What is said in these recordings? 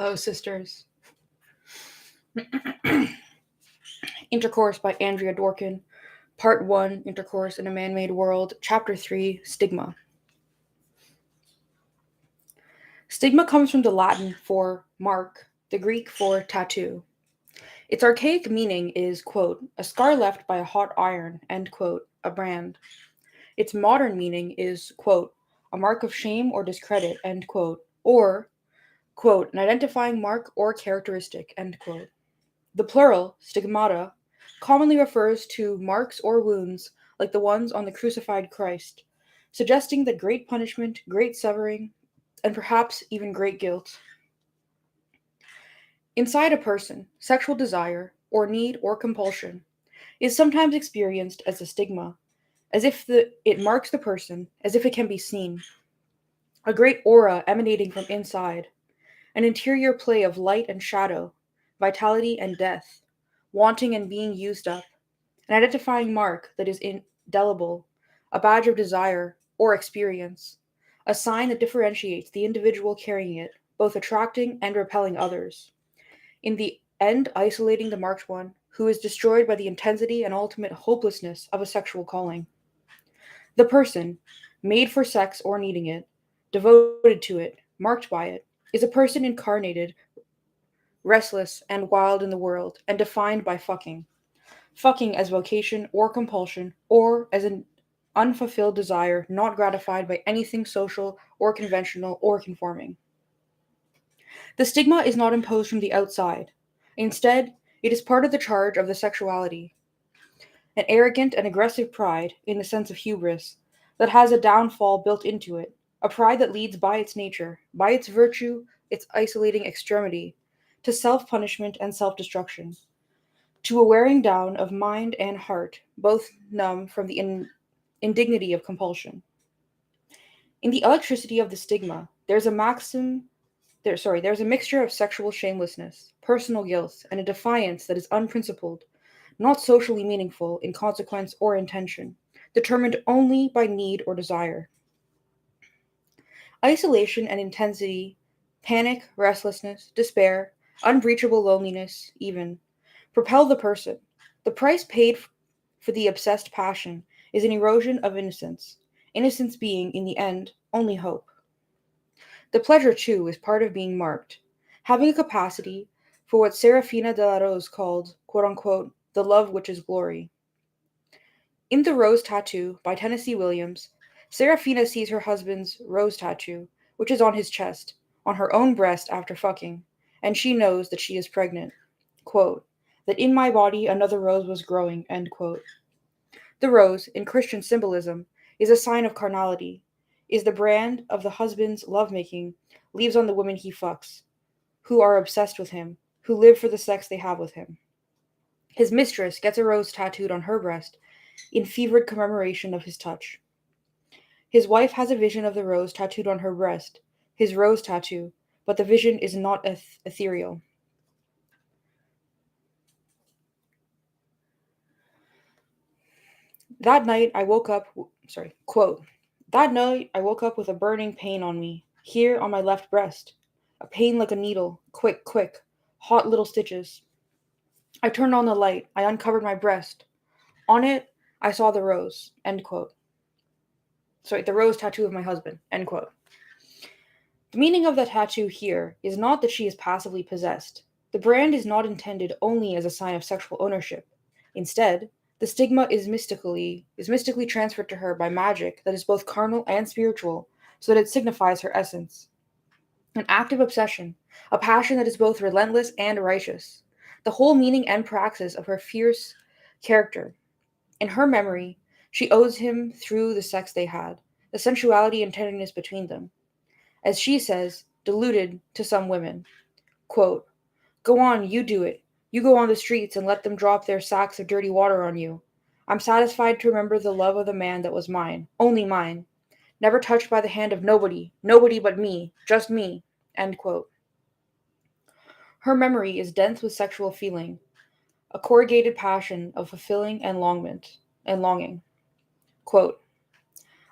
Hello, sisters. Intercourse by Andrea Dworkin. Part 1, Intercourse in a Man-Made World. Chapter 3, Stigma. Stigma comes from the Latin for mark, the Greek for tattoo. Its archaic meaning is, quote, a scar left by a hot iron, end quote, a brand. Its modern meaning is, quote, a mark of shame or discredit, end quote, or, quote, an identifying mark or characteristic, end quote. The plural, stigmata, commonly refers to marks or wounds like the ones on the crucified Christ, suggesting that great punishment, great suffering, and perhaps even great guilt. Inside a person, sexual desire, or need or compulsion, is sometimes experienced as a stigma, as if it marks the person, as if it can be seen. A great aura emanating from inside, an interior play of light and shadow, vitality and death, wanting and being used up, an identifying mark that is indelible, a badge of desire or experience, a sign that differentiates the individual carrying it, both attracting and repelling others. In the end, isolating the marked one, who is destroyed by the intensity and ultimate hopelessness of a sexual calling. The person, made for sex or needing it, devoted to it, marked by it, is a person incarnated, restless and wild in the world, and defined by fucking. Fucking as vocation or compulsion, or as an unfulfilled desire not gratified by anything social or conventional or conforming. The stigma is not imposed from the outside. Instead, it is part of the charge of the sexuality, an arrogant and aggressive pride, in the sense of hubris, that has a downfall built into it, a pride that leads by its nature, by its virtue, its isolating extremity, to self punishment and self destruction, to a wearing down of mind and heart, both numb from the indignity of compulsion. In the electricity of the stigma, there's a mixture of sexual shamelessness, personal guilt, and a defiance that is unprincipled, not socially meaningful in consequence or intention, determined only by need or desire. Isolation and intensity, panic, restlessness, despair, unbreachable loneliness, even, propel the person. The price paid for the obsessed passion is an erosion of innocence, innocence being, in the end, only hope. The pleasure, too, is part of being marked, having a capacity for what Serafina de la Rose called, quote unquote, the love which is glory. In The Rose Tattoo by Tennessee Williams, Serafina sees her husband's rose tattoo, which is on his chest, on her own breast after fucking, and she knows that she is pregnant. Quote, that in my body another rose was growing, end quote. The rose, in Christian symbolism, is a sign of carnality, is the brand of the husband's lovemaking leaves on the women he fucks, who are obsessed with him, who live for the sex they have with him. His mistress gets a rose tattooed on her breast in fevered commemoration of his touch. His wife has a vision of the rose tattooed on her breast, his rose tattoo, but the vision is not ethereal. That night I woke up, quote, that night I woke up with a burning pain on me, here on my left breast. A pain like a needle, quick, quick, hot little stitches. I turned on the light, I uncovered my breast. On it, I saw the rose, end quote. The rose tattoo of my husband, end quote. The meaning of the tattoo here is not that she is passively possessed. The brand is not intended only as a sign of sexual ownership. Instead, the stigma is mystically transferred to her by magic that is both carnal and spiritual, so that it signifies her essence. An active obsession, a passion that is both relentless and righteous. The whole meaning and praxis of her fierce character. In her memory, she owes him through the sex they had, the sensuality and tenderness between them. As she says, deluded to some women. Quote, go on, you do it. You go on the streets and let them drop their sacks of dirty water on you. I'm satisfied to remember the love of the man that was mine, only mine. Never touched by the hand of nobody, nobody but me, just me. End quote. Her memory is dense with sexual feeling, a corrugated passion of fulfilling and longing. Quote,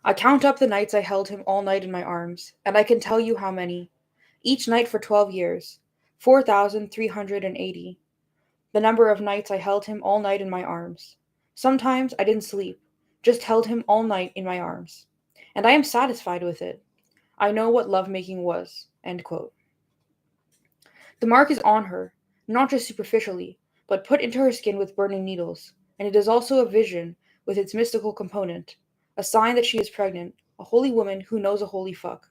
I count up the nights I held him all night in my arms, and I can tell you how many. Each night for 12 years. 4,380. The number of nights I held him all night in my arms. Sometimes I didn't sleep, just held him all night in my arms. And I am satisfied with it. I know what lovemaking was. End quote. The mark is on her, not just superficially, but put into her skin with burning needles, and it is also a vision with its mystical component, a sign that she is pregnant, a holy woman who knows a holy fuck.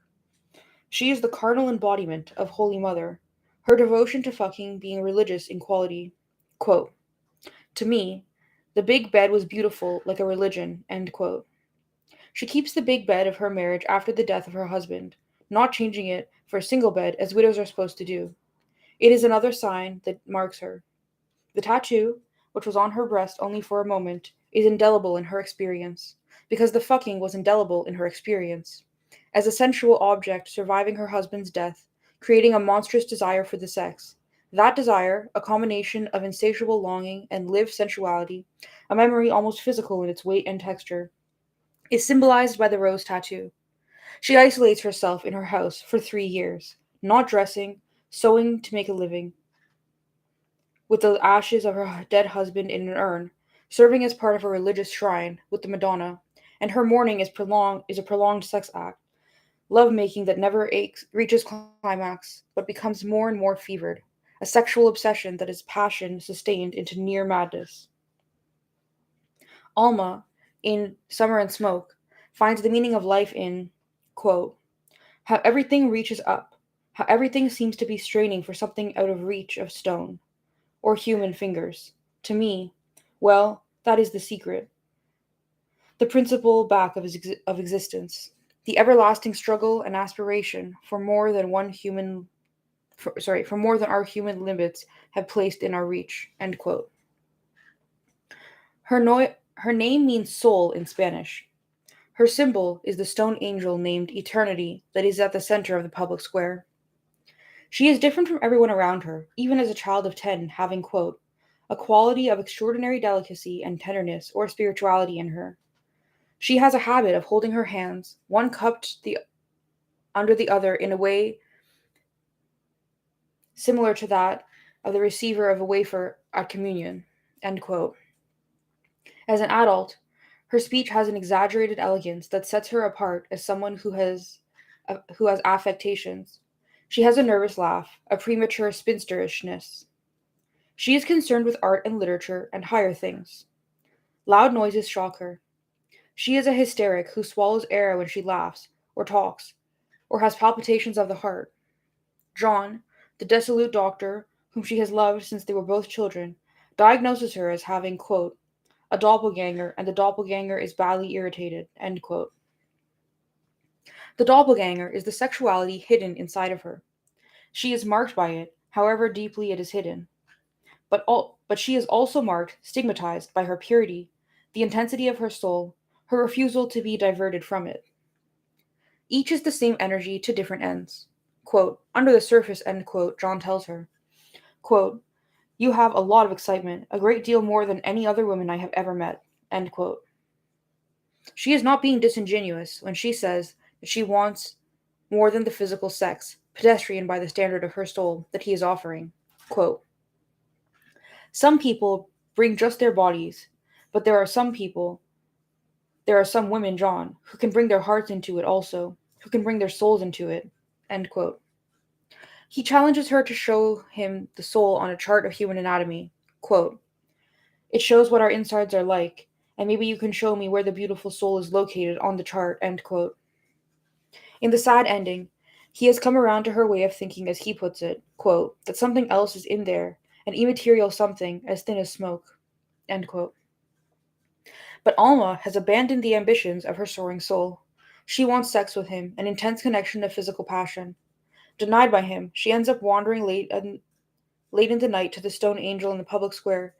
She is the carnal embodiment of Holy Mother, her devotion to fucking being religious in quality. Quote, to me, the big bed was beautiful like a religion, end quote. She keeps the big bed of her marriage after the death of her husband, not changing it for a single bed as widows are supposed to do. It is another sign that marks her. The tattoo, which was on her breast only for a moment, is indelible in her experience, because the fucking was indelible in her experience. As a sensual object surviving her husband's death, creating a monstrous desire for the sex. That desire, a combination of insatiable longing and lived sensuality, a memory almost physical in its weight and texture, is symbolized by the rose tattoo. She isolates herself in her house for 3 years, not dressing, sewing to make a living, with the ashes of her dead husband in an urn, serving as part of a religious shrine with the Madonna, and her mourning is a prolonged sex act, love making that never reaches climax, but becomes more and more fevered, a sexual obsession that is passion sustained into near madness. Alma, in Summer and Smoke, finds the meaning of life in, quote, how everything reaches up, how everything seems to be straining for something out of reach of stone or human fingers. To me, well, that is the secret, the principle back of existence, the everlasting struggle and aspiration for more than for more than our human limits have placed in our reach. End quote. Her name means soul in Spanish. Her symbol is the stone angel named Eternity that is at the center of the public square. She is different from everyone around her, even as a child of 10, having, quote, a quality of extraordinary delicacy and tenderness or spirituality in her. She has a habit of holding her hands, one cupped under the other in a way similar to that of the receiver of a wafer at communion. End quote. As an adult, her speech has an exaggerated elegance that sets her apart as someone who has affectations. She has a nervous laugh, a premature spinsterishness. She is concerned with art and literature and higher things. Loud noises shock her. She is a hysteric who swallows air when she laughs, or talks, or has palpitations of the heart. John, the dissolute doctor, whom she has loved since they were both children, diagnoses her as having, quote, a doppelganger, and the doppelganger is badly irritated, end quote. The doppelganger is the sexuality hidden inside of her. She is marked by it, however deeply it is hidden. But she is also marked, stigmatized by her purity, the intensity of her soul, her refusal to be diverted from it. Each is the same energy to different ends. Quote, under the surface, end quote, John tells her. Quote, you have a lot of excitement, a great deal more than any other woman I have ever met, end quote. She is not being disingenuous when she says that she wants more than the physical sex, pedestrian by the standard of her soul, that he is offering. Quote, some people bring just their bodies, but there are some women, John, who can bring their hearts into it also, who can bring their souls into it. End quote. He challenges her to show him the soul on a chart of human anatomy. Quote, it shows what our insides are like, and maybe you can show me where the beautiful soul is located on the chart. End quote. In the sad ending, he has come around to her way of thinking as he puts it, quote, that something else is in there, an immaterial something as thin as smoke. End quote. But Alma has abandoned the ambitions of her soaring soul. She wants sex with him, an intense connection of physical passion. Denied by him, she ends up wandering late into night to the stone angel in the public square,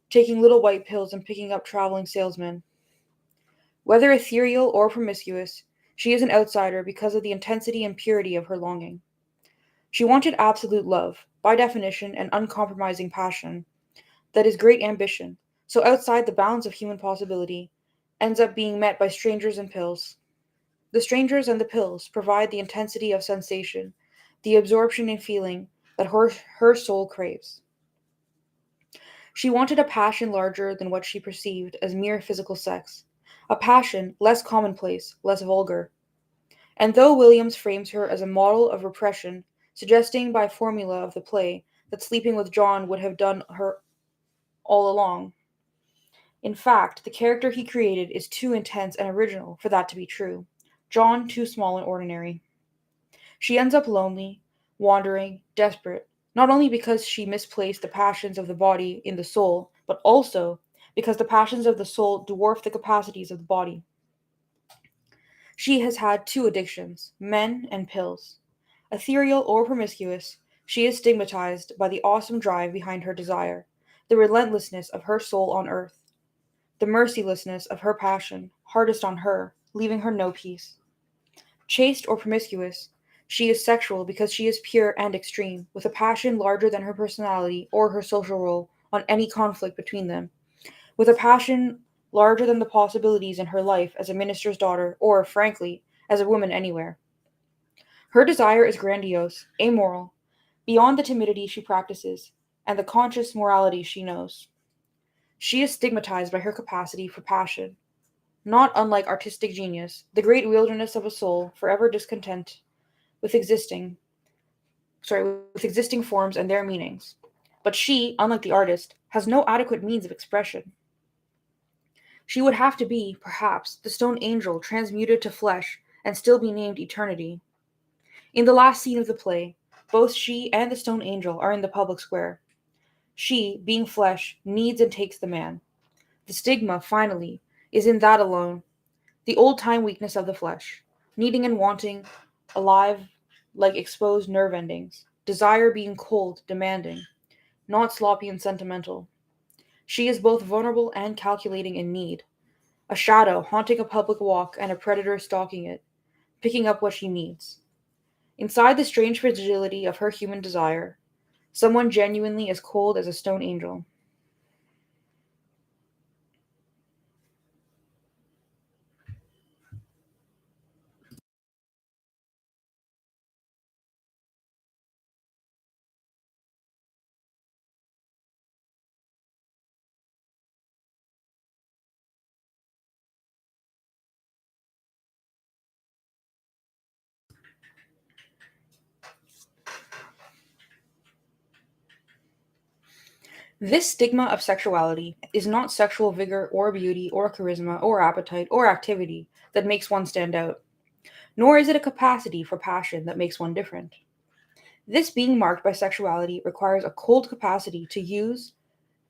taking little white pills and picking up traveling salesmen. Whether ethereal or promiscuous, she is an outsider because of the intensity and purity of her longing. She wanted absolute love, by definition an uncompromising passion, that is great ambition, so outside the bounds of human possibility, ends up being met by strangers and pills. The strangers and the pills provide the intensity of sensation, the absorption in feeling that her soul craves. She wanted a passion larger than what she perceived as mere physical sex, a passion less commonplace, less vulgar. And though Williams frames her as a model of repression, suggesting by formula of the play that sleeping with John would have done her all along, in fact, the character he created is too intense and original for that to be true. John too small and ordinary. She ends up lonely, wandering, desperate, not only because she misplaced the passions of the body in the soul, but also because the passions of the soul dwarf the capacities of the body. She has had two addictions, men and pills. Ethereal or promiscuous, she is stigmatized by the awesome drive behind her desire, the relentlessness of her soul on earth, the mercilessness of her passion, hardest on her, leaving her no peace. Chaste or promiscuous, she is sexual because she is pure and extreme, with a passion larger than her personality or her social role on any conflict between them, with a passion larger than the possibilities in her life as a minister's daughter or, frankly, as a woman anywhere. Her desire is grandiose, amoral, beyond the timidity she practices and the conscious morality she knows. She is stigmatized by her capacity for passion, not unlike artistic genius, the great wilderness of a soul forever discontent with with existing forms and their meanings. But she, unlike the artist, has no adequate means of expression. She would have to be, perhaps, the stone angel transmuted to flesh and still be named eternity. In the last scene of the play, both she and the stone angel are in the public square. She, being flesh, needs and takes the man. The stigma, finally, is in that alone, the old time weakness of the flesh, needing and wanting, alive like exposed nerve endings, desire being cold, demanding, not sloppy and sentimental. She is both vulnerable and calculating in need, a shadow haunting a public walk and a predator stalking it, picking up what she needs. Inside the strange fragility of her human desire, someone genuinely as cold as a stone angel. This stigma of sexuality is not sexual vigor or beauty or charisma or appetite or activity that makes one stand out, nor is it a capacity for passion that makes one different. This being marked by sexuality requires a cold capacity to use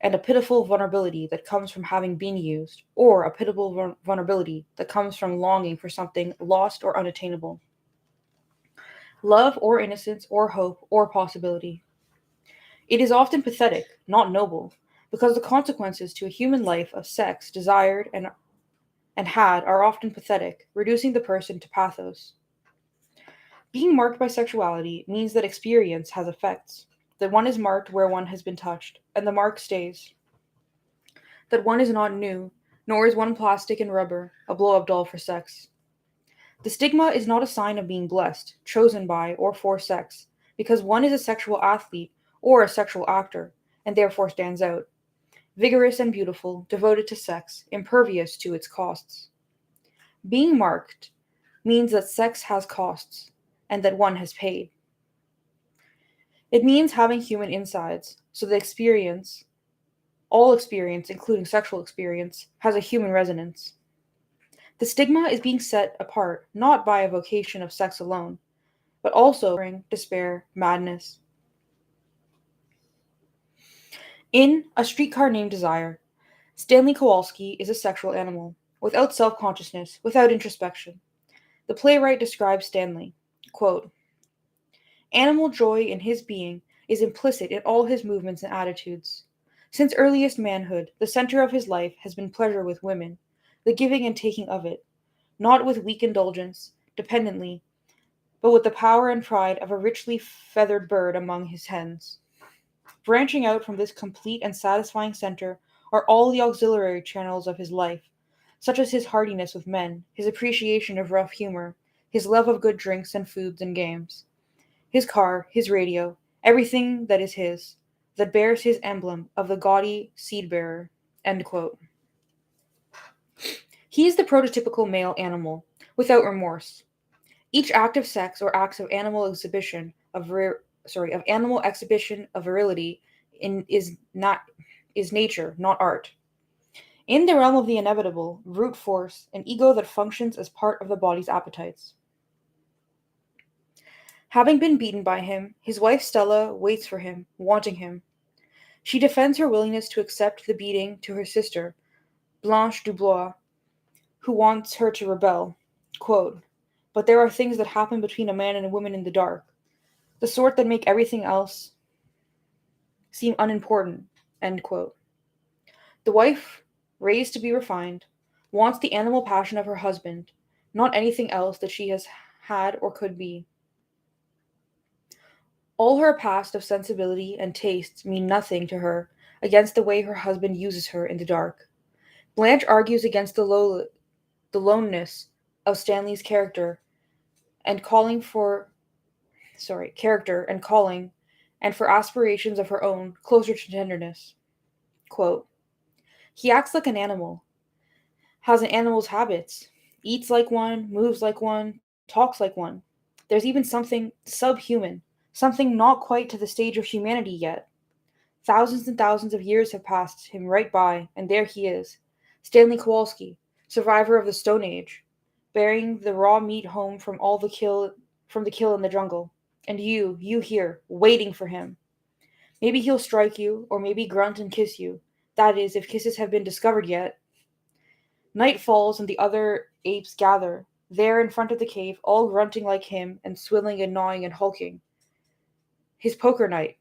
and a pitiful vulnerability that comes from having been used, or a pitiable vulnerability that comes from longing for something lost or unattainable. Love or innocence or hope or possibility. It is often pathetic, not noble, because the consequences to a human life of sex desired and had are often pathetic, reducing the person to pathos. Being marked by sexuality means that experience has effects, that one is marked where one has been touched, and the mark stays, that one is not new, nor is one plastic and rubber, a blow up doll for sex. The stigma is not a sign of being blessed, chosen by, or for sex, because one is a sexual athlete or a sexual actor, and therefore stands out, vigorous and beautiful, devoted to sex, impervious to its costs. Being marked means that sex has costs, and that one has paid. It means having human insides, so the experience, all experience, including sexual experience, has a human resonance. The stigma is being set apart not by a vocation of sex alone, but also suffering, despair, madness. In A Streetcar Named Desire, Stanley Kowalski is a sexual animal, without self consciousness, without introspection. The playwright describes Stanley, quote, animal joy in his being is implicit in all his movements and attitudes. Since earliest manhood, the center of his life has been pleasure with women, the giving and taking of it, not with weak indulgence, dependently, but with the power and pride of a richly feathered bird among his hens. Branching out from this complete and satisfying center are all the auxiliary channels of his life, such as his heartiness with men, his appreciation of rough humor, his love of good drinks and foods and games, his car, his radio, everything that is his, that bears his emblem of the gaudy seed bearer. End quote. He is the prototypical male animal, without remorse. Each act of sex or acts of animal exhibition of of animal exhibition of virility is nature, not art. In the realm of the inevitable, brute force, an ego that functions as part of the body's appetites. Having been beaten by him, his wife Stella waits for him, wanting him. She defends her willingness to accept the beating to her sister, Blanche Dubois, who wants her to rebel. Quote, but there are things that happen between a man and a woman in the dark, the sort that make everything else seem unimportant. End quote. The wife, raised to be refined, wants the animal passion of her husband, not anything else that she has had or could be. All her past of sensibility and tastes mean nothing to her against the way her husband uses her in the dark. Blanche argues against the loneness of Stanley's and calling for character and calling and for aspirations of her own closer to tenderness. Quote, he acts like an animal, has an animal's habits, eats like one, moves like one, talks like one. There's even something subhuman, something not quite to the stage of humanity yet. Thousands and thousands of years have passed him right by, and there he is, Stanley Kowalski, survivor of the Stone Age, bearing the raw meat home from the kill in the jungle. And you here, waiting for him. Maybe he'll strike you, or maybe grunt and kiss you. That is, if kisses have been discovered yet. Night falls and the other apes gather, there in front of the cave, all grunting like him, and swilling and gnawing and hulking. His poker night.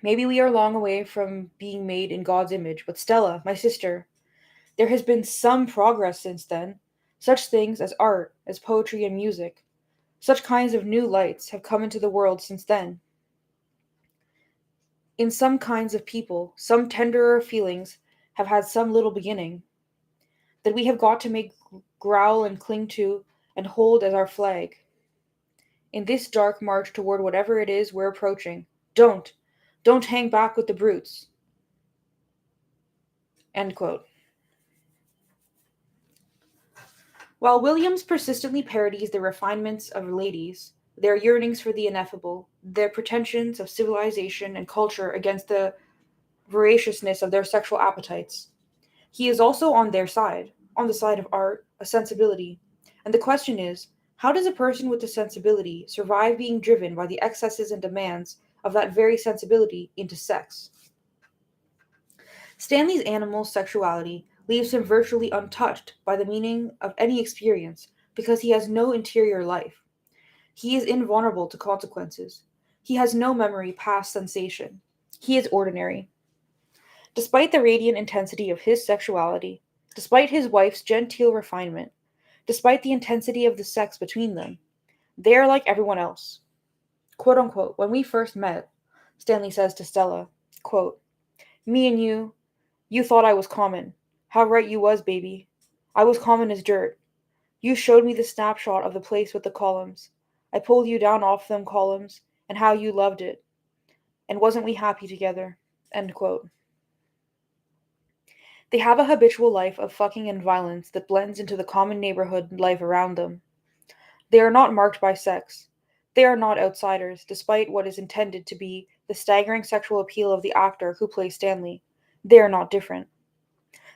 Maybe we are long away from being made in God's image, but Stella, my sister, there has been some progress since then. Such things as art, as poetry and music, such kinds of new lights have come into the world since then. In some kinds of people, some tenderer feelings have had some little beginning that we have got to make growl and cling to and hold as our flag. In this dark march toward whatever it is we're approaching, don't hang back with the brutes. End quote. While Williams persistently parodies the refinements of ladies, their yearnings for the ineffable, their pretensions of civilization and culture against the voraciousness of their sexual appetites, he is also on their side, on the side of art, a sensibility. And the question is, how does a person with a sensibility survive being driven by the excesses and demands of that very sensibility into sex? Stanley's animal sexuality leaves him virtually untouched by the meaning of any experience because he has no interior life. He is invulnerable to consequences. He has no memory past sensation. He is ordinary. Despite the radiant intensity of his sexuality, despite his wife's genteel refinement, despite the intensity of the sex between them, they are like everyone else. Quote unquote, when we first met, Stanley says to Stella, quote, me and you thought I was common. How right you was, baby. I was common as dirt. You showed me the snapshot of the place with the columns. I pulled you down off them columns, and how you loved it. And wasn't we happy together? End quote. They have a habitual life of fucking and violence that blends into the common neighborhood life around them. They are not marked by sex. They are not outsiders, despite what is intended to be the staggering sexual appeal of the actor who plays Stanley. They are not different.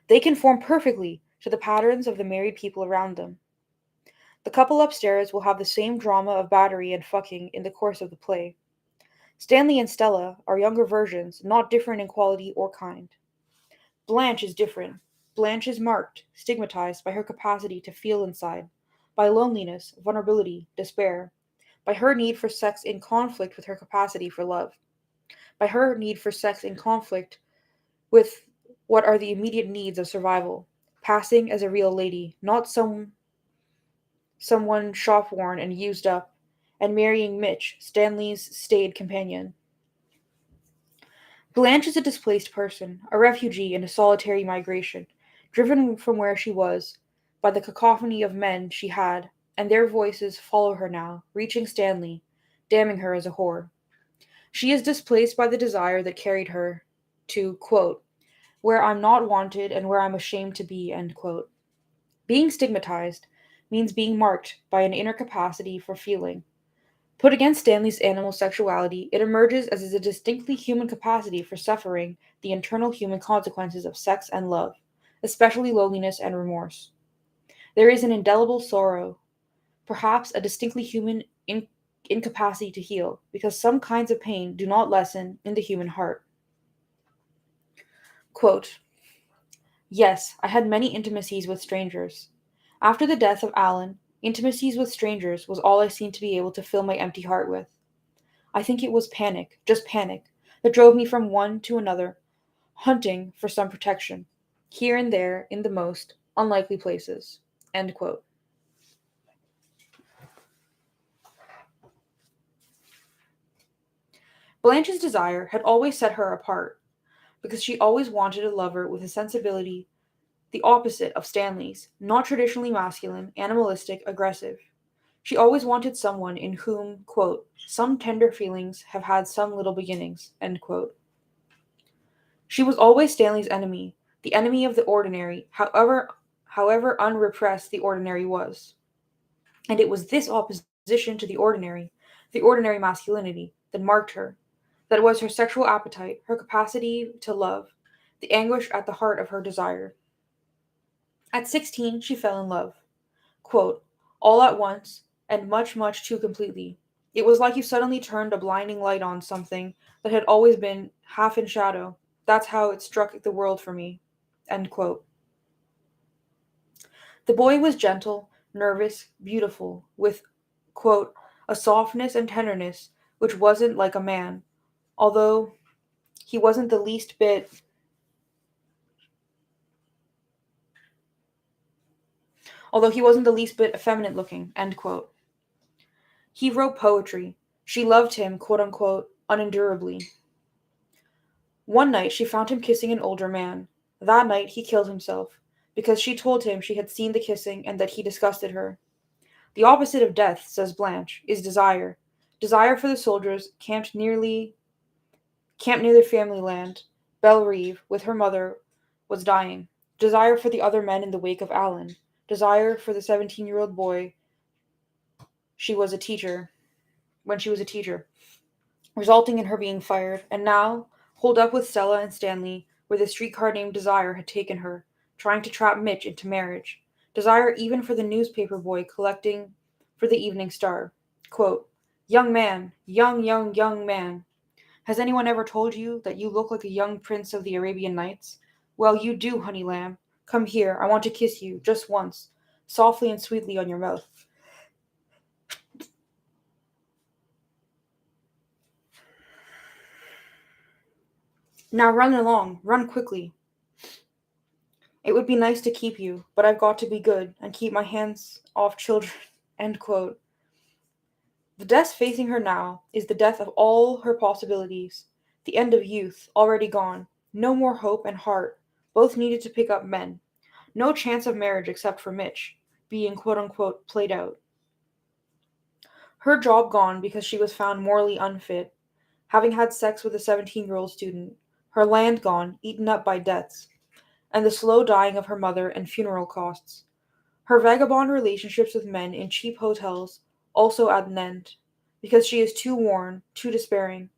They conform perfectly to the patterns of the married people around them. The couple upstairs will have the same drama of battery and fucking in the course of the play. Stanley and Stella are younger versions, not different in quality or kind. Blanche is different. Blanche is marked, stigmatized by her capacity to feel inside, by loneliness, vulnerability, despair, by her need for sex in conflict with her capacity for love, by her need for sex in conflict with what are the immediate needs of survival, passing as a real lady, not someone shop-worn and used up, and marrying Mitch, Stanley's staid companion. Blanche is a displaced person, a refugee in a solitary migration, driven from where she was by the cacophony of men she had, and their voices follow her now, reaching Stanley, damning her as a whore. She is displaced by the desire that carried her to, quote, where I'm not wanted and where I'm ashamed to be, end quote. Being stigmatized means being marked by an inner capacity for feeling. Put against Stanley's animal sexuality, it emerges as a distinctly human capacity for suffering the internal human consequences of sex and love, especially loneliness and remorse. There is an indelible sorrow, perhaps a distinctly human incapacity to heal, because some kinds of pain do not lessen in the human heart. Quote, yes, I had many intimacies with strangers. After the death of Alan, intimacies with strangers was all I seemed to be able to fill my empty heart with. I think it was panic, just panic, that drove me from one to another, hunting for some protection, here and there in the most unlikely places. End quote. Blanche's desire had always set her apart, because she always wanted a lover with a sensibility the opposite of Stanley's, not traditionally masculine, animalistic, aggressive. She always wanted someone in whom, quote, some tender feelings have had some little beginnings, end quote. She was always Stanley's enemy, the enemy of the ordinary, however unrepressed the ordinary was. And it was this opposition to the ordinary masculinity, that marked her, that was her sexual appetite, her capacity to love, the anguish at the heart of her desire. At 16, she fell in love. Quote, all at once, and much, much too completely. It was like you suddenly turned a blinding light on something that had always been half in shadow. That's how it struck the world for me. End quote. The boy was gentle, nervous, beautiful, with, quote, a softness and tenderness which wasn't like a man, although he wasn't the least bit although he wasn't the least bit effeminate looking, end quote. He wrote poetry. She loved him, quote unquote, unendurably. One night she found him kissing an older man. That night he killed himself, because she told him she had seen the kissing and that he disgusted her. The opposite of death, says Blanche, is desire. Desire for the soldiers camped near their family land. Belle Reve, with her mother, was dying. Desire for the other men in the wake of Alan. Desire for the 17-year-old boy she was a teacher when she was a teacher, resulting in her being fired, and now, holed up with Stella and Stanley, where the streetcar named Desire had taken her, trying to trap Mitch into marriage. Desire even for the newspaper boy collecting for the Evening Star. Quote, young man, young man, has anyone ever told you that you look like a young prince of the Arabian Nights? Well, you do, honey lamb. Come here, I want to kiss you, just once, softly and sweetly on your mouth. Now run along, run quickly. It would be nice to keep you, but I've got to be good and keep my hands off children. End quote. The death facing her now is the death of all her possibilities, the end of youth, already gone, no more hope and heart, both needed to pick up men, no chance of marriage except for Mitch, being quote unquote played out. Her job gone because she was found morally unfit, having had sex with a 17-year-old student, her land gone, eaten up by debts, and the slow dying of her mother and funeral costs. Her vagabond relationships with men in cheap hotels also at an end, because she is too worn, too despairing.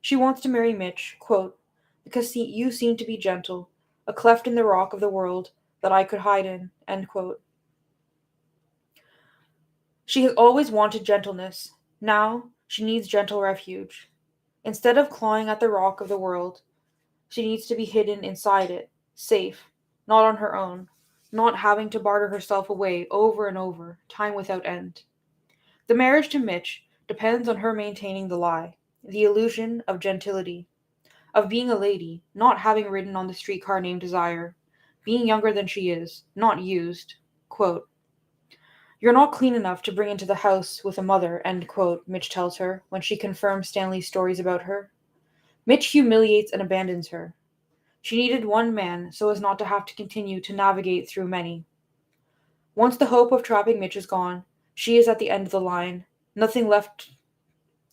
She wants to marry Mitch, quote, because you seem to be gentle, a cleft in the rock of the world that I could hide in, end quote. She has always wanted gentleness. Now she needs gentle refuge. Instead of clawing at the rock of the world, she needs to be hidden inside it, safe, not on her own, not having to barter herself away over and over, time without end. The marriage to Mitch depends on her maintaining the lie, the illusion of gentility, of being a lady, not having ridden on the streetcar named Desire, being younger than she is, not used. Quote, you're not clean enough to bring into the house with a mother, end quote, Mitch tells her, when she confirms Stanley's stories about her. Mitch humiliates and abandons her. She needed one man so as not to have to continue to navigate through many. Once the hope of trapping Mitch is gone, she is at the end of the line, nothing left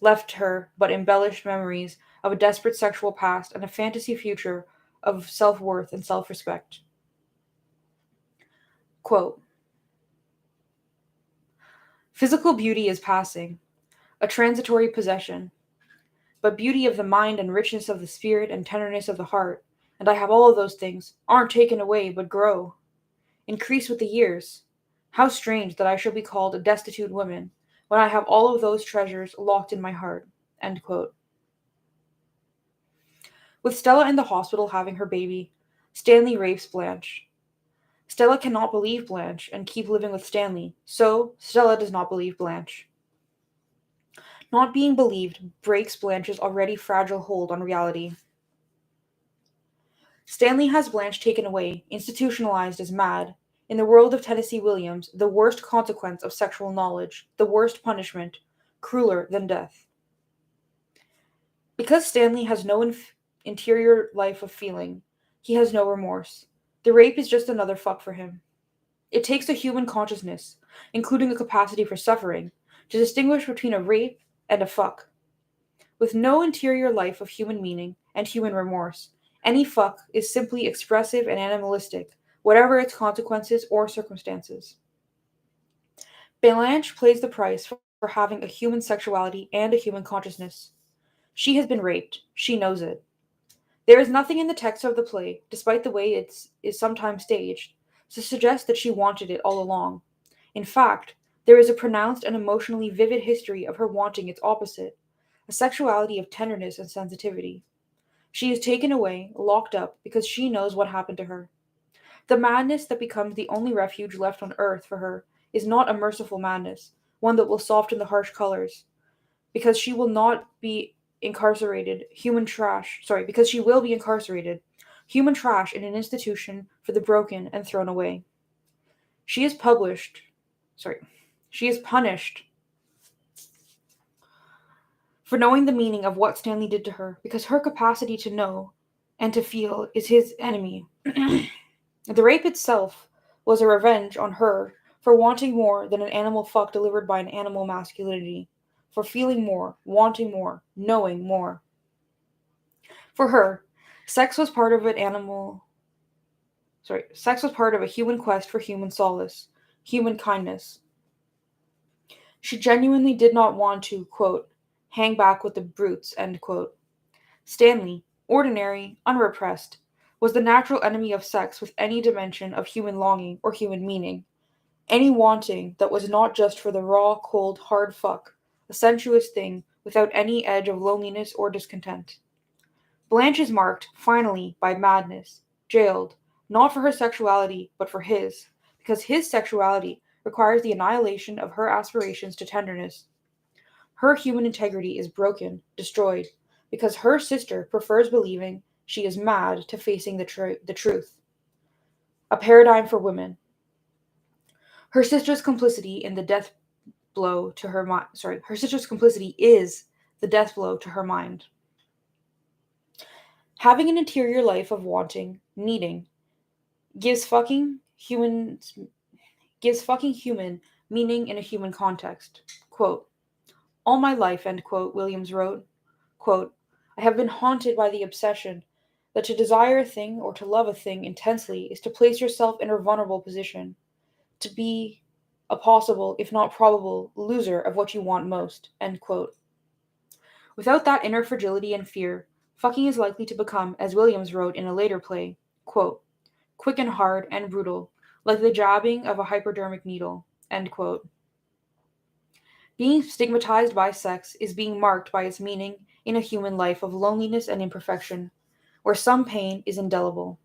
left her but embellished memories of a desperate sexual past and a fantasy future of self worth and self respect. Quote, physical beauty is passing, a transitory possession, but beauty of the mind and richness of the spirit and tenderness of the heart, and I have all of those things, aren't taken away but grow, increase with the years. How strange that I shall be called a destitute woman when I have all of those treasures locked in my heart. End quote. With Stella in the hospital having her baby, Stanley rapes Blanche. Stella cannot believe Blanche and keep living with Stanley, so Stella does not believe Blanche. Not being believed breaks Blanche's already fragile hold on reality. Stanley has Blanche taken away, institutionalized as mad. In the world of Tennessee Williams, the worst consequence of sexual knowledge, the worst punishment, crueler than death. Because Stanley has no interior life of feeling, he has no remorse. The rape is just another fuck for him. It takes a human consciousness, including a capacity for suffering, to distinguish between a rape and a fuck. With no interior life of human meaning and human remorse, any fuck is simply expressive and animalistic, whatever its consequences or circumstances. Blanche pays the price for having a human sexuality and a human consciousness. She has been raped. She knows it. There is nothing in the text of the play, despite the way it is sometimes staged, to suggest that she wanted it all along. In fact, there is a pronounced and emotionally vivid history of her wanting its opposite, a sexuality of tenderness and sensitivity. She is taken away, locked up, because she knows what happened to her. The madness that becomes the only refuge left on earth for her is not a merciful madness, one that will soften the harsh colors, because she will not be incarcerated, because she will be incarcerated, human trash in an institution for the broken and thrown away. She is she is punished for knowing the meaning of what Stanley did to her, because her capacity to know and to feel is his enemy. The rape itself was a revenge on her for wanting more than an animal fuck delivered by an animal masculinity, for feeling more, wanting more, knowing more. For her, sex was part of sex was part of a human quest for human solace, human kindness. She genuinely did not want to, quote, hang back with the brutes, end quote. Stanley, ordinary, unrepressed, was the natural enemy of sex with any dimension of human longing or human meaning, any wanting that was not just for the raw, cold, hard fuck, a sensuous thing without any edge of loneliness or discontent. Blanche is marked, finally, by madness, jailed, not for her sexuality, but for his, because his sexuality requires the annihilation of her aspirations to tenderness. Her human integrity is broken, destroyed, because her sister prefers believing she is mad to facing the truth. A paradigm for women. Her sister's complicity in the death blow to her mind. Her sister's complicity is the death blow to her mind. Having an interior life of wanting, needing, gives fucking human meaning in a human context. Quote, all my life, end quote, Williams wrote, quote, I have been haunted by the obsession that to desire a thing or to love a thing intensely is to place yourself in a vulnerable position, to be a possible, if not probable, loser of what you want most, end quote. Without that inner fragility and fear, fucking is likely to become, as Williams wrote in a later play, quote, quick and hard and brutal, like the jabbing of a hypodermic needle, end quote. Being stigmatized by sex is being marked by its meaning in a human life of loneliness and imperfection, where some pain is indelible.